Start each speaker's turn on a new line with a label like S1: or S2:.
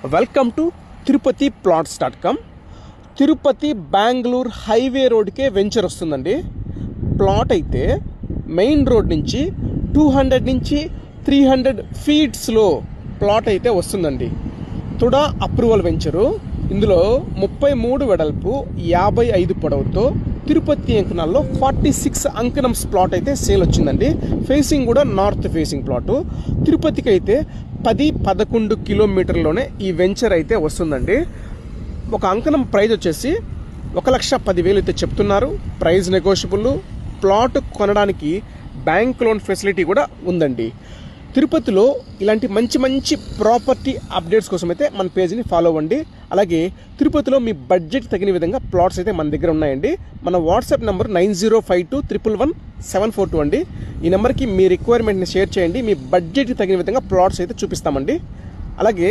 S1: Welcome to Tirupati plots dot com. Tirupati Bengaluru highway రోడ్కే venture వస్తుందండి. Plot అయితే మెయిన్ రోడ్ నుంచి 200 నుంచి 300 ఫీట్స్లో ప్లాట్ అయితే వస్తుందండి. TUDA approval venture. ఇందులో 33 వెడల్పు 55 పొడవుతో తిరుపతి అంకణాల్లో 46 అంకణంస్ ప్లాట్ అయితే సేల్ వచ్చిందండి. ఫేసింగ్ కూడా నార్త్ ఫేసింగ్ ప్లాటు. తిరుపతికి అయితే 10-11 కిలోమీటర్లోనే ఈ వెంచర్ అయితే వస్తుందండి. ఒక అంకణం ప్రైస్ వచ్చేసి 1,10,000 అయితే చెప్తున్నారు. Price negotiable. ప్లాట్ కొనడానికి బ్యాంక్ లోన్ ఫెసిలిటీ కూడా ఉందండి. తిరుపతిలో ఇలాంటి మంచి మంచి ప్రాపర్టీ అప్డేట్స్ కోసం అయితే మన పేజ్ని ఫాలో అవ్వండి. అలాగే తిరుపతిలో మీ బడ్జెట్ తగిన విధంగా ప్లాట్స్ అయితే మన దగ్గర ఉన్నాయండి. మన వాట్సాప్ నెంబర్ 9052111742 అండి. ఈ నెంబర్కి మీ రిక్వైర్మెంట్ని షేర్ చేయండి. మీ బడ్జెట్కి తగిన విధంగా ప్లాట్స్ అయితే చూపిస్తామండి. అలాగే